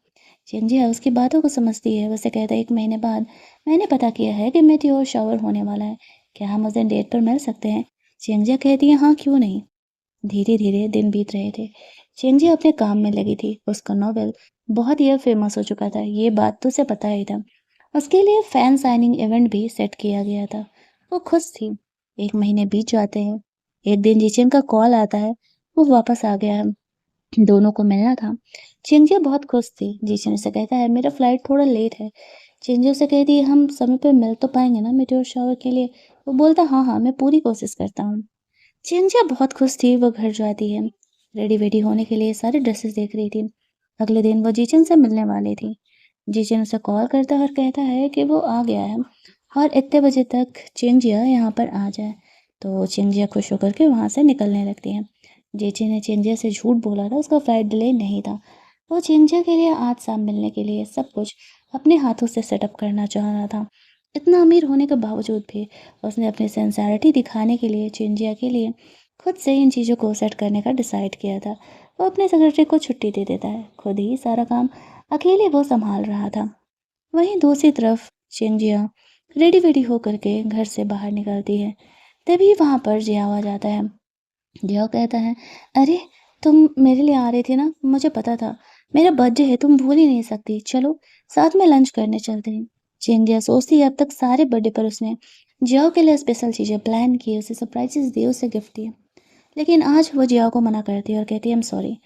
चिंजिया उसकी बातों को समझती है। वो उसे कहता है 1 महीने बाद मैंने पता किया है कि मेटेओर शावर होने वाला है, क्या हम उस दिन डेट पर मिल सकते हैं? चिंजिया कहती है हाँ, क्यों नहीं। धीरे धीरे दिन बीत रहे थे। चिंजी अपने काम में लगी थी। उसका नॉवेल बहुत ही फेमस हो चुका था, ये बात तो उसे पता ही था। उसके लिए फैन साइनिंग इवेंट भी सेट किया गया था। वो खुश थी। 1 महीने बीत जाते हैं। एक दिन जिचिन का कॉल आता है। वो वापस आ गया है। दोनों को मिलना था। चिंजिया बहुत खुश थी। जिचिन उसे कहता है मेरा फ्लाइट थोड़ा लेट है। चिंजिया उसे कहती है हम समय पे मिल तो पाएंगे ना मेटेओर शावर के लिए? वो बोलता हाँ हाँ, मैं पूरी कोशिश करता हूँ। चिंजिया बहुत खुश थी। वो घर जाती है, रेडी वेडी होने के लिए सारे ड्रेसेस देख रही थी। अगले दिन वो जीचन से मिलने वाली थी। जीचन उसे कॉल करता है और कहता है कि वो आ गया है और इतने बजे तक चिंजिया यहाँ पर आ जाए। तो चिंजिया खुश होकर के वहाँ से निकलने लगती है। जीची ने चिंजिया से झूठ बोला था, उसका फ्लाइट डिले नहीं था। वो चिंजिया के लिए आज शाम मिलने के लिए सब कुछ अपने हाथों से सेटअप करना चाह रहा था। इतना अमीर होने के बावजूद भी उसने अपनी सिंसेरिटी दिखाने के लिए चिंजिया के लिए खुद से इन चीज़ों को सेट करने का डिसाइड किया था। वो अपने सेक्रेटरी को छुट्टी दे देता है, खुद ही सारा काम अकेले वो संभाल रहा था। वहीं दूसरी तरफ चिंजिया रेडी वेडी होकर के घर से बाहर निकलती है। तभी वहां पर जियाओ आ जाता है। जियाओ कहता है अरे, तुम मेरे लिए आ रही थी ना, मुझे पता था। मेरा बर्थडे है, तुम भूल ही नहीं सकती, चलो साथ में लंच करने चलते हैं। चिंजिया सोचती है अब तक सारे बर्थडे पर उसने जियाओ के लिए स्पेशल चीज़ें प्लान की, उसे सरप्राइजेस दिए, उसे गिफ्ट दिए, लेकिन आज वो जियाओ को मना करती है और कहती है आई एम सॉरी,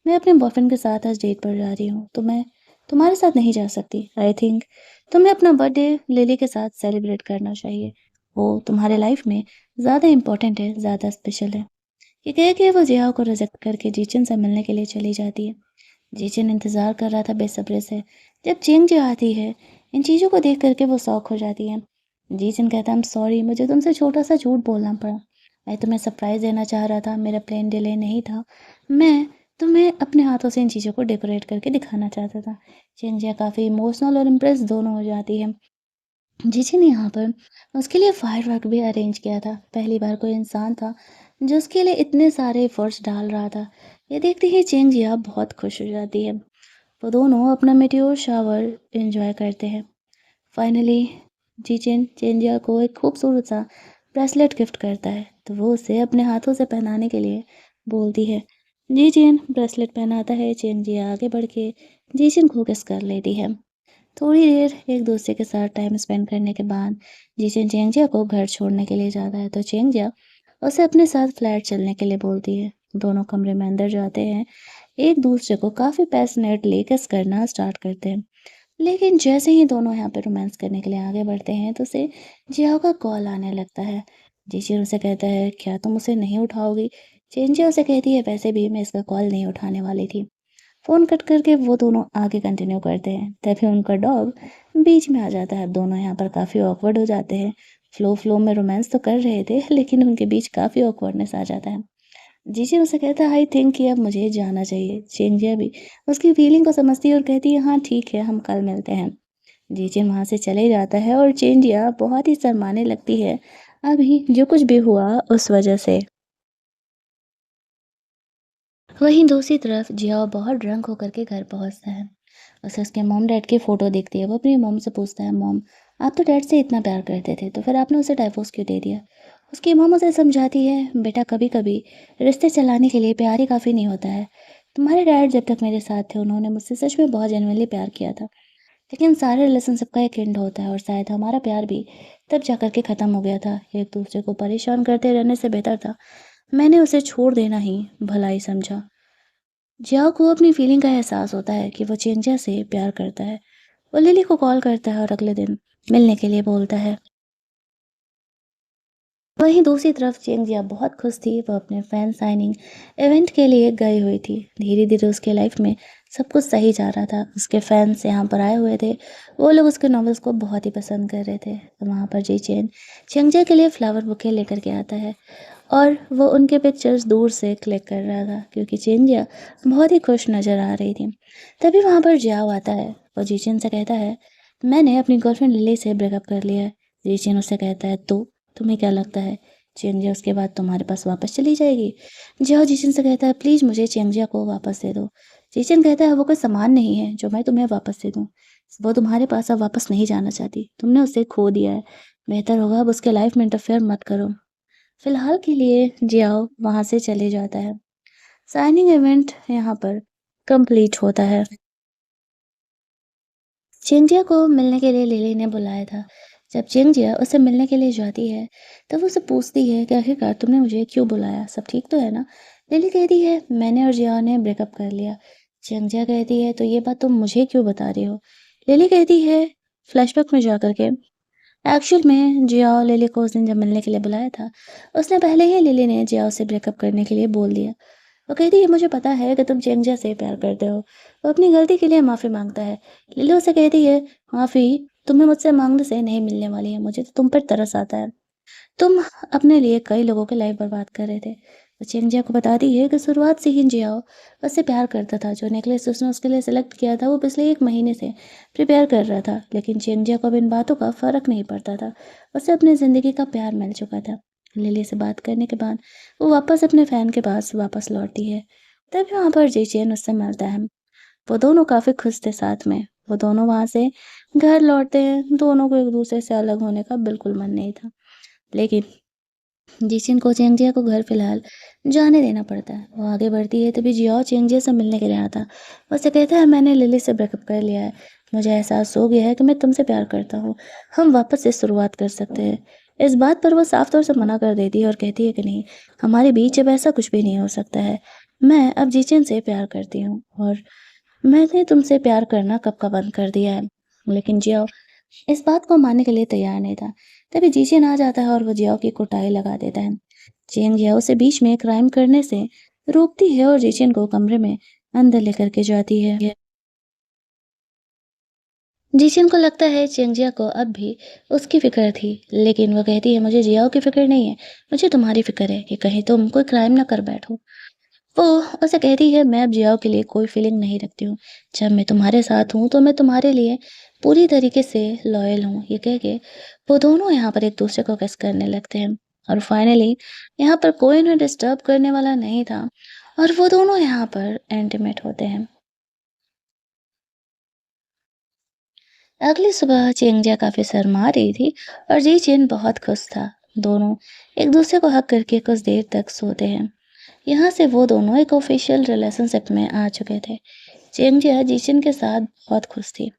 मैं अपने बॉयफ्रेंड के साथ आज डेट पर जा रही हूँ, तो मैं तुम्हारे साथ नहीं जा सकती। आई थिंक तुम्हें अपना बर्थडे लिली के साथ सेलिब्रेट करना चाहिए। वो तुम्हारे लाइफ में ज़्यादा इम्पोर्टेंट है, ज़्यादा स्पेशल है। ये कह के वो जियाओ को रिजेक्ट करके जीचन से मिलने के लिए चली जाती है। जीचन इंतज़ार कर रहा था बेसब्री से। जब चेंज आती है, इन चीज़ों को देख करके वो शॉक हो जाती है। जीचन कहता है आई एम सॉरी, मुझे तुमसे छोटा सा झूठ बोलना पड़ा। मैं तुम्हें सरप्राइज़ देना चाह रहा था, मेरा प्लेन डिले नहीं था। मैं तुम्हें अपने हाथों से इन चीज़ों को डेकोरेट करके दिखाना चाहता था। चिंजिया काफ़ी इमोशनल और इम्प्रेस दोनों हो जाती है। जीजी ने यहाँ पर उसके लिए फायरवर्क भी अरेंज किया था। पहली बार कोई इंसान था जो उसके लिए इतने सारे एफर्ट्स डाल रहा था। ये देखते ही चिंजिया बहुत खुश हो जाती है। वो दोनों अपना मेटेओर शावर एंजॉय करते हैं। फाइनली जीचिन चिंजिया को एक खूबसूरत सा ब्रेसलेट गिफ्ट करता है, तो वो उसे अपने हाथों से पहनाने के लिए बोलती है। जीचिन ब्रेसलेट पहनाता है। चिंजिया आगे बढ़ के जीचिन को किस कर लेती है। थोड़ी देर एक दूसरे के साथ टाइम स्पेंड करने के बाद जीचिन चिंजिया को घर छोड़ने के लिए जाता है, तो चिंजिया उसे अपने साथ फ्लैट चलने के लिए बोलती है। दोनों कमरे में अंदर जाते हैं, एक दूसरे को काफ़ी पैशनेटली किस करना स्टार्ट करते हैं। लेकिन जैसे ही दोनों यहाँ पे रोमांस करने के लिए आगे बढ़ते हैं, तो उसे जियाओ का कॉल आने लगता है। जीशिन उसे कहता है क्या तुम उसे नहीं उठाओगी? चिंजिया उसे कहती है वैसे भी मैं इसका कॉल नहीं उठाने वाली थी। फ़ोन कट करके वो दोनों आगे कंटिन्यू करते हैं, तभी उनका डॉग बीच में आ जाता है। दोनों यहाँ पर काफ़ी ऑकवर्ड हो जाते हैं। फ़्लो में रोमांस तो कर रहे थे, लेकिन उनके बीच काफ़ी ऑकवर्डनेस आ जाता है। जीजी उसे कहता है, आई थिंक कि अब मुझे जाना चाहिए। चेंजिया भी उसकी फीलिंग को समझती है और कहती है, हाँ ठीक है, हम कल मिलते हैं। जीजन वहाँ से चले जाता है और चेंजिया बहुत ही शर्माने लगती है, अभी जो कुछ भी हुआ उस वजह से। वहीं दूसरी तरफ जियाओ बहुत ड्रंक होकर के घर पहुंचता है। उसे उसके मॉम डैड की फ़ोटो दिखती है। वो अपनी मॉम से पूछता है, मॉम आप तो डैड से इतना प्यार करते थे, तो फिर आपने उसे डाइवोर्स क्यों दे दिया? उसकी मॉम उसे समझाती है, बेटा कभी कभी रिश्ते चलाने के लिए प्यार ही काफ़ी नहीं होता है। तुम्हारे डैड जब तक मेरे साथ थे उन्होंने मुझसे सच में बहुत जेनुइनली प्यार किया था, लेकिन सारे रिलेशनशिप का एक एंड होता है और शायद हमारा प्यार भी तब जा कर के ख़त्म हो गया था। एक दूसरे को परेशान करते रहने से बेहतर था मैंने उसे छोड़ देना ही भलाई समझा। जियाओ को अपनी फीलिंग का एहसास होता है कि वो चेंजिया से प्यार करता है। वो लिली को कॉल करता है और अगले दिन मिलने के लिए बोलता है। वहीं दूसरी तरफ चेंजिया बहुत खुश थी। वो अपने फैन साइनिंग इवेंट के लिए गई हुई थी। धीरे धीरे उसके लाइफ में सब कुछ सही जा रहा था। उसके फैंस यहाँ पर आए हुए थे। वो लोग उसके नॉवेल्स को बहुत ही पसंद कर रहे थे। तो वहाँ पर जी चेन चेंजिया के लिए फ्लावर बुके लेकर के आता है और वो उनके पिक्चर्स दूर से क्लिक कर रहा था क्योंकि चेंजिया बहुत ही खुश नज़र आ रही थी। तभी वहाँ पर जियाओ आता है। वो जीचिन से कहता है, मैंने अपनी गर्लफ्रेंड लिली से ब्रेकअप कर लिया है। जीचिन उससे कहता है, तो तुम्हें क्या लगता है चेंजिया उसके बाद तुम्हारे पास वापस चली जाएगी? जियाओ जीचिन से कहता है, प्लीज़ मुझे चेंजिया को वापस दे दो। जीचिन कहता है, वो कोई सामान नहीं है जो मैं तुम्हें वापस दे दूँ। वो तुम्हारे पास अब वापस नहीं जाना चाहती। तुमने उसे खो दिया है। बेहतर होगा अब उसके लाइफ में इंटरफेयर मत करो। फिलहाल के लिए जियाओ वहाँ से चले जाता है। साइनिंग इवेंट यहाँ पर कंप्लीट होता है। चिंजिया को मिलने के लिए लिली ने बुलाया था। जब चिंजिया उसे मिलने के लिए जाती है, तब वो उसे पूछती है कि आखिरकार तुमने मुझे क्यों बुलाया? सब ठीक तो है ना? लिली कहती है, मैंने और जियाओ ने ब्रेकअप कर लिया। चिंजिया कहती है, तो ये बात तुम मुझे क्यों बता रही हो? लिली कहती है, फ्लैशबैक में जाकर के एक्चुअल में जियाओ लिली को उस दिन जब मिलने के लिए बुलाया था, उसने पहले ही लिली ने जियाओ से ब्रेकअप करने के लिए बोल दिया। वो कहती है, मुझे पता है कि तुम चेंजिया से प्यार करते हो। वो अपनी गलती के लिए माफ़ी मांगता है। लिली उसे कहती है, माफ़ी तुम्हें मुझसे मांगने से नहीं मिलने वाली है, मुझे तो तुम पर तरस आता है। तुम अपने लिए कई लोगों की लाइफ बर्बाद कर रहे थे। वो चेंजिया को बताती है कि शुरुआत से ही जियाओ उससे प्यार करता था। जो नेकलेस उसने उसके लिए सेलेक्ट किया था वो पिछले 1 महीने से प्रिपेयर कर रहा था, लेकिन चेंजिया को अब इन बातों का फ़र्क नहीं पड़ता था। उसे अपनी ज़िंदगी का प्यार मिल चुका था। लिली से बात करने के बाद वो वापस अपने फ़ैन के पास वापस लौटती है। तभी वहाँ पर जेचेन उससे मिलता है। वो दोनों काफ़ी खुश थे साथ में। वो दोनों वहाँ से घर लौटते हैं। दोनों को एक दूसरे से अलग होने का बिल्कुल मन नहीं था, लेकिन जिसिन को चेंजिया को घर फिलहाल जाने देना पड़ता है। वो आगे बढ़ती है तभी जियाओ चेंजिया से मिलने के लिए आता है। वो उसे कहता है, मैंने लिली से ब्रेकअप कर लिया है। मुझे एहसास हो गया है कि मैं तुमसे प्यार करता हूँ। हम वापस से शुरुआत कर सकते हैं। इस बात पर वो साफ तौर से मना कर देती है और कहती है कि नहीं, हमारे बीच अब ऐसा कुछ भी नहीं हो सकता है। मैं अब जिचिन से प्यार करती हूँ और मैंने तुमसे प्यार करना कब का बंद कर दिया है। लेकिन जियाओ इस बात को मानने के लिए तैयार नहीं था। तभी जीशियन आ जाता है और वो जियाओ की कुटाई लगा देता है। चेन जियाओ से बीच में क्राइम करने से रोकती है और जीशियन को कमरे में अंदर लेकर के जाती है। जीशियन को लगता है चेंजिया को अब भी उसकी फिक्र थी, लेकिन वो कहती है, मुझे जियाओ की फिक्र नहीं है, मुझे तुम्हारी फिक्र है कि कहीं तुम कोई क्राइम ना कर बैठो। वो उसे कहती है, मैं अब जियाओ के लिए कोई फीलिंग नहीं रखती हूँ। जब मैं तुम्हारे साथ हूँ तो मैं तुम्हारे लिए पूरी तरीके से लॉयल हूँ। ये कह के वो दोनों यहाँ पर एक दूसरे को किस करने लगते हैं और फाइनली यहाँ पर कोई उन्हें डिस्टर्ब करने वाला नहीं था और वो दोनों यहाँ पर इंटीमेट होते हैं। अगली सुबह चेंगजिया काफी शर्मा रही थी और जी चेन बहुत खुश था। दोनों एक दूसरे को हक करके कुछ देर तक सोते हैं। यहाँ से वो दोनों एक ऑफिशियल रिलेशनशिप में आ चुके थे। चेंगजिया जीचिन के साथ बहुत खुश थी।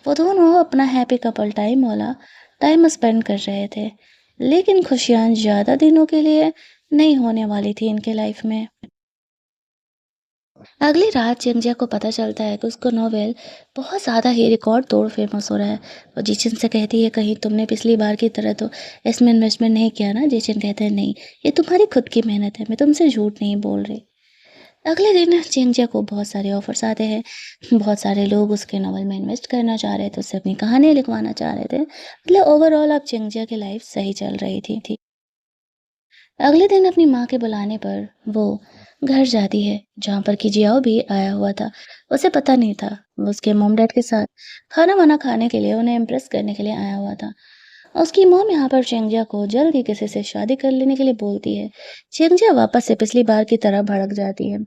वो दोनों अपना हैप्पी कपल टाइम वाला टाइम स्पेंड कर रहे थे, लेकिन खुशियाँ ज़्यादा दिनों के लिए नहीं होने वाली थी इनके लाइफ में। अगली रात चेंजिया को पता चलता है कि उसका नॉवेल बहुत ज़्यादा ही रिकॉर्ड तोड़ फेमस हो रहा है। वो जीचिन से कहती है, कहीं तुमने पिछली बार की तरह तो इसमें इन्वेस्टमेंट नहीं किया ना? जीचिन कहते हैं, नहीं, ये तुम्हारी खुद की मेहनत है, मैं तुमसे झूठ नहीं बोल रही। अगले दिन चिंगजिया को बहुत सारे ऑफर्स आते हैं। बहुत सारे लोग उसके नॉवल में इन्वेस्ट करना चाह रहे थे, उससे अपनी कहानियाँ लिखवाना चाह रहे थे। मतलब ओवरऑल अब चिंगजिया की लाइफ सही चल रही थी। अगले दिन अपनी माँ के बुलाने पर वो घर जाती है, जहाँ पर कि जियाओ भी आया हुआ था। उसे पता नहीं था, वो उसके मॉम-डैड के साथ खाना-वाना खाने के लिए, उन्हें इम्प्रेस करने के लिए आया हुआ था। उसकी मॉम यहाँ पर चेंजिया को जल्द ही किसी से शादी कर लेने के लिए बोलती है। चेंजिया वापस से पिछली बार की तरह भड़क जाती है।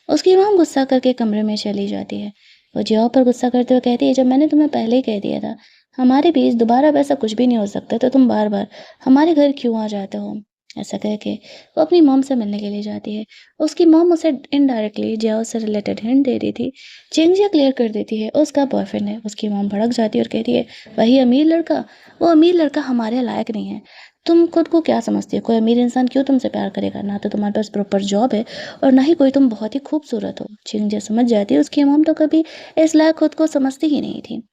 उसकी मॉम गुस्सा करके कमरे में चली जाती है। वो जियाओ पर गुस्सा करते हुए कहती है, जब मैंने तुम्हें पहले ही कह दिया था, हमारे बीच दोबारा वैसा कुछ भी नहीं हो सकता, तो तुम बार-बार हमारे घर क्यों आ जाते हो? ऐसा कह के वो अपनी मॉम से मिलने के लिए जाती है। उसकी मॉम उसे इनडायरेक्टली जियाओ से रिलेटेड हिंट दे रही थी। चेंजिया क्लियर कर देती है, उसका बॉयफ्रेंड है। उसकी मॉम भड़क जाती है और कहती है, वही अमीर लड़का? वो अमीर लड़का हमारे लायक नहीं है। तुम खुद को क्या समझती हो? कोई अमीर इंसान क्यों तुमसे प्यार करेगा? ना तो तुम्हारे पास प्रॉपर जॉब है और ना ही कोई तुम बहुत ही खूबसूरत हो। चिंग्जिया समझ जाती है, उसकी मॉम तो कभी इस लायक खुद को समझती ही नहीं थी।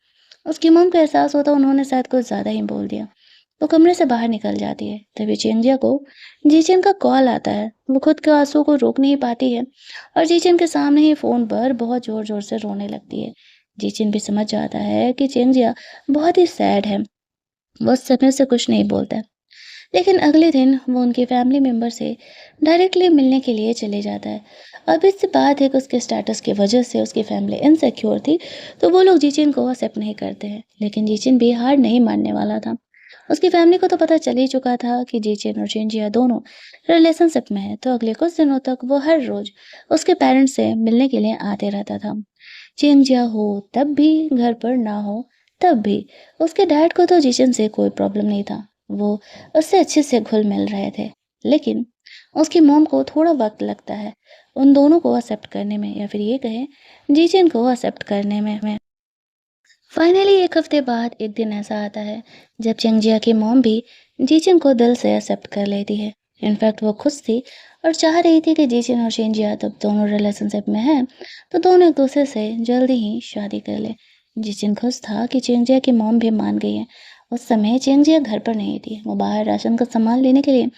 उसकी मॉम को एहसास होता उन्होंने शायद कुछ ज़्यादा ही बोल दिया। वो कमरे से बाहर निकल जाती है। तभी चिंग्जिया को जीचिन का कॉल आता है। वो खुद के आंसू को रोक नहीं पाती है और जीचिन के सामने ही फ़ोन पर बहुत ज़ोर-ज़ोर से रोने लगती है। जीचिन भी समझ जाता है कि चिंग्जिया बहुत ही सैड है। वो उस समय से कुछ नहीं बोलता। लेकिन अगले दिन वो उनके फैमिली मेंबर से डायरेक्टली मिलने के लिए चले जाता है। अब इससे बात है कि उसके स्टेटस की वजह से उसकी फैमिली इनसिक्योर थी, तो वो लोग जीचिन को एक्सेप्ट नहीं करते हैं। लेकिन जीचिन भी हार नहीं मानने वाला था। उसकी फैमिली को तो पता चल ही चुका था कि जीचिन और चिंजिया दोनों रिलेशनशिप में है, तो अगले कुछ दिनों तक वो हर रोज उसके पेरेंट्स से मिलने के लिए आते रहता था। चिंजिया हो तब भी, घर पर ना हो तब भी। उसके डैड को तो जीचिन से कोई प्रॉब्लम नहीं था। वो उससे अच्छे से घुल-मिल रहे थे। लेकिन उसकी मॉम को थोड़ा वक़्त लगता है उन दोनों को एक्सेप्ट करने में, या फिर ये कहें जीचिन को एक्सेप्ट करने में। फाइनली 1 हफ्ते बाद एक दिन ऐसा आता है जब चिंजिया की मॉम भी जीचिन को दिल से एक्सेप्ट कर लेती है। इनफैक्ट वो खुश थी और चाह रही थी कि जीचिन और चिंजिया जब दोनों रिलेशनशिप में हैं, तो दोनों एक दूसरे से जल्दी ही शादी कर ले। जीचिन खुश था कि चिंजिया की मॉम भी मान गई है। उस समय चिंजिया घर पर नहीं थी, वो बाहर राशन का सामान लेने के लिए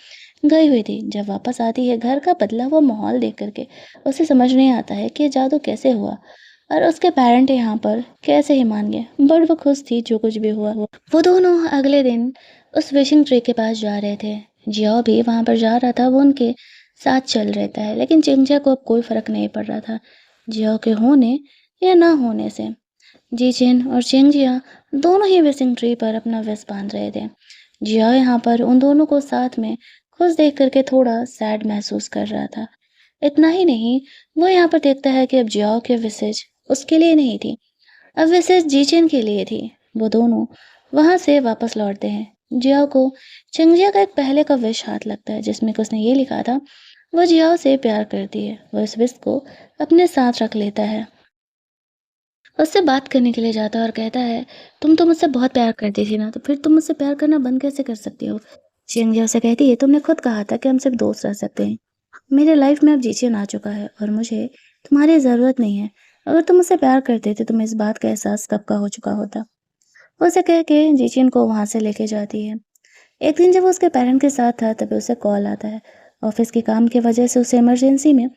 गई हुई थी। जब वापस आती है, घर का बदला हुआ माहौल देख करके उसे समझ नहीं आता है कि ये जादू कैसे हुआ और उसके पेरेंट यहाँ पर कैसे ही मान गए। बट वो खुश थी जो कुछ भी हुआ। वो दोनों अगले दिन उस विशिंग ट्री के पास जा रहे थे। जियाओ भी वहाँ पर जा रहा था, वो उनके साथ चल रहता है। लेकिन चिंजिया को अब कोई फ़र्क नहीं पड़ रहा था, जियाओ के होने या ना होने से। जीचिन और चिंजिया दोनों ही विशिंग ट्री पर अपना विश बांध रहे थे। जियाओ यहाँ पर उन दोनों को साथ में खुश देख करके थोड़ा सैड महसूस कर रहा था। इतना ही नहीं, वो यहाँ पर देखता है कि अब जियाओ के विशेष उसके लिए नहीं थी, अब विशेष जीचेन के लिए थी। वो दोनों वहाँ से वापस लौटते हैं। जियाओ को चिंगजिया का एक पहले का विश हाथ लगता है, जिसमें कि उसने ये लिखा था, वो जियाओ से प्यार करती है। वो इस विश को अपने साथ रख लेता है। उससे बात करने के लिए जाता है और कहता है, तुम तो मुझसे बहुत प्यार करती थी ना, तो फिर तुम मुझसे प्यार करना बंद कैसे कर सकती हो? चिंगजिया उसे कहती है, तुमने खुद कहा था कि हम सिर्फ दोस्त रह सकते हैं। मेरे लाइफ में अब जीचिन आ चुका है और मुझे तुम्हारी ज़रूरत नहीं है। अगर तुम मुझसे प्यार करते तो तुम्हें इस बात का एहसास कब का हो चुका होता। वो उसे कह के जीचिन को वहाँ से लेके जाती है। एक दिन जब वो उसके पेरेंट के साथ था, तभी उसे कॉल आता है। ऑफिस के काम की वजह से उसे इमरजेंसी में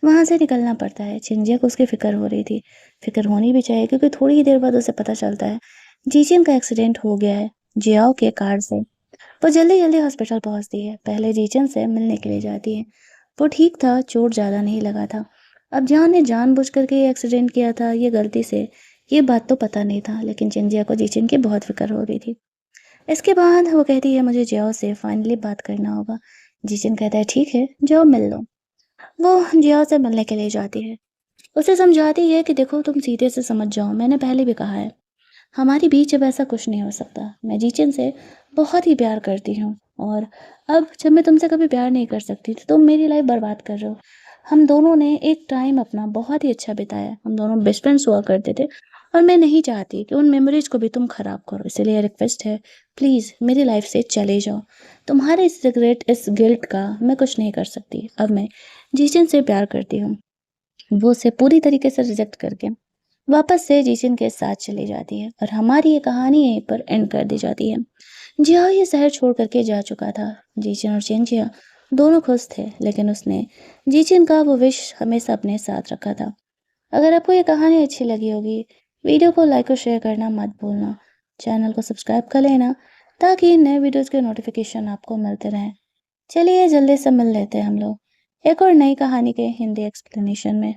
वहाँ से निकलना पड़ता है। चिंजिया को उसकी फ़िक्र हो रही थी। फ़िक्र होनी भी चाहिए, क्योंकि थोड़ी ही देर बाद उसे पता चलता है जीचिन का एक्सीडेंट हो गया है जियाओ के कार से। वो जल्दी-जल्दी हॉस्पिटल पहुँचती है। पहले जीचन से मिलने के लिए जाती है। वो ठीक था, चोट ज़्यादा नहीं लगा था। अब जॉन ने जानबूझकर के ये एक्सीडेंट किया था, ये गलती से, ये बात तो पता नहीं था, लेकिन चिंजिया को जीचन की बहुत फ़िक्र हो रही थी। इसके बाद वो कहती है, मुझे जियाओ से फाइनली बात करना होगा। जीचन कहता है, ठीक है, जाओ मिल लो। वो जियाओ से मिलने के लिए जाती है। उसे समझाती है कि देखो, तुम सीधे से समझ जाओ, मैंने पहले भी कहा है, हमारे बीच अब ऐसा कुछ नहीं हो सकता। मैं जीचन से बहुत ही प्यार करती हूँ और अब जब मैं तुमसे कभी प्यार नहीं कर सकती, तो तुम मेरी लाइफ बर्बाद कर रहे हो। हम दोनों ने एक टाइम अपना बहुत ही अच्छा बिताया। हम दोनों बेस्ट फ्रेंड्स हुआ करते थे और मैं नहीं चाहती कि उन मेमोरीज को भी तुम खराब करो। इसलिए रिक्वेस्ट है, प्लीज़ मेरी लाइफ से चले जाओ। तुम्हारे इस रिग्रेट, इस गिल्ट का मैं कुछ नहीं कर सकती। अब मैं जीचन से प्यार करती हूँ। वो उसे पूरी तरीके से रिजेक्ट करके वापस से जीचिन के साथ चली जाती है और हमारी ये कहानी यहीं पर एंड कर दी जाती है। जियाओ ये शहर छोड़ करके जा चुका था। जीचिन और चिंजिया दोनों खुश थे, लेकिन उसने जीचिन का वो विश हमेशा अपने साथ रखा था। अगर आपको ये कहानी अच्छी लगी होगी, वीडियो को लाइक और शेयर करना मत भूलना। चैनल को सब्सक्राइब कर लेना ताकि नए वीडियोस के नोटिफिकेशन आपको मिलते रहें। चलिए जल्दी से मिल लेते हैं हम लोग एक और नई कहानी के हिंदी एक्सप्लेनेशन में।